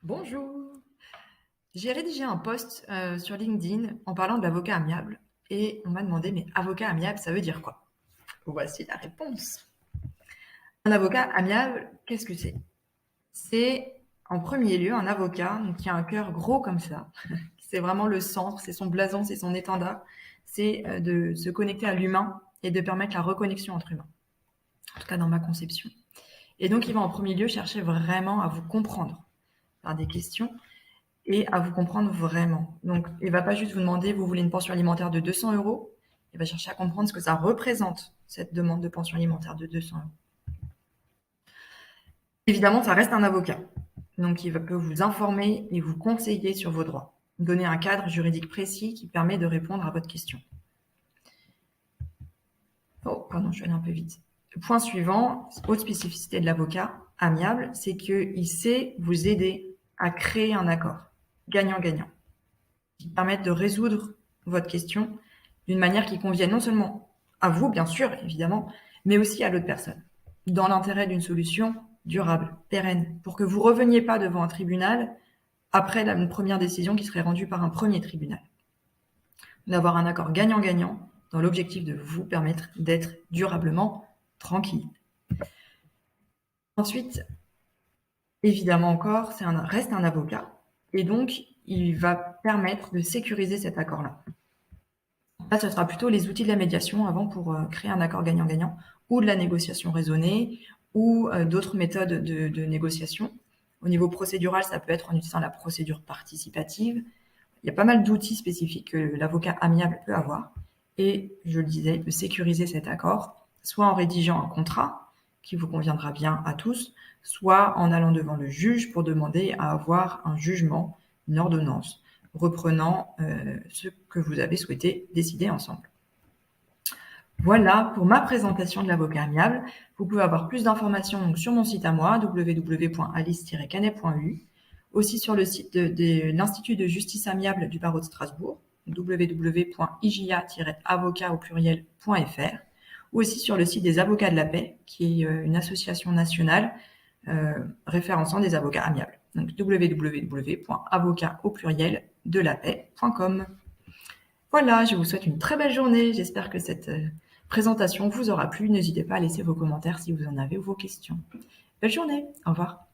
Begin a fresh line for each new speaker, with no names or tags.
Bonjour. J'ai rédigé un post sur LinkedIn en parlant de l'avocat amiable et on m'a demandé, mais avocat amiable, ça veut dire quoi? Voici la réponse. Un avocat amiable, qu'est-ce que c'est? C'est en premier lieu un avocat donc, qui a un cœur gros comme ça. C'est vraiment le centre, c'est son blason, c'est son étendard. C'est de se connecter à l'humain et de permettre la reconnexion entre humains. En tout cas, dans ma conception. Et donc, il va en premier lieu chercher vraiment à vous comprendre par des questions et à vous comprendre vraiment. Donc, il ne va pas juste vous demander, vous voulez une pension alimentaire de 200 euros. Il va chercher à comprendre ce que ça représente, cette demande de pension alimentaire de 200 euros. Évidemment, ça reste un avocat. Donc, il peut vous informer et vous conseiller sur vos droits, donner un cadre juridique précis qui permet de répondre à votre question. Oh, pardon, je suis allée un peu vite. Le point suivant, autre spécificité de l'avocat amiable, c'est qu'il sait vous aider à créer un accord gagnant-gagnant qui permette de résoudre votre question d'une manière qui convienne non seulement à vous, bien sûr, évidemment, mais aussi à l'autre personne, dans l'intérêt d'une solution durable, pérenne, pour que vous ne reveniez pas devant un tribunal après une première décision qui serait rendue par un premier tribunal. D'avoir un accord gagnant-gagnant dans l'objectif de vous permettre d'être durablement tranquille. Ensuite, évidemment encore, reste un avocat, et donc il va permettre de sécuriser cet accord-là. Là, ce sera plutôt les outils de la médiation avant pour créer un accord gagnant-gagnant, ou de la négociation raisonnée, ou d'autres méthodes de négociation. Au niveau procédural, ça peut être en utilisant la procédure participative. Il y a pas mal d'outils spécifiques que l'avocat amiable peut avoir. Et je le disais, il peut sécuriser cet accord, soit en rédigeant un contrat qui vous conviendra bien à tous, soit en allant devant le juge pour demander à avoir un jugement, une ordonnance, reprenant ce que vous avez souhaité décider ensemble. Voilà pour ma présentation de l'avocat amiable. Vous pouvez avoir plus d'informations sur mon site à moi, www.alice-canet.eu, aussi sur le site de l'Institut de justice amiable du barreau de Strasbourg, www.ija-avocat au pluriel.fr, ou aussi sur le site des Avocats de la Paix, qui est une association nationale référençant des avocats amiables. Donc www.avocat au pluriel de la paix.com. Voilà, je vous souhaite une très belle journée. J'espère que cette présentation vous aura plu. N'hésitez pas à laisser vos commentaires si vous en avez ou vos questions. Belle journée, au revoir.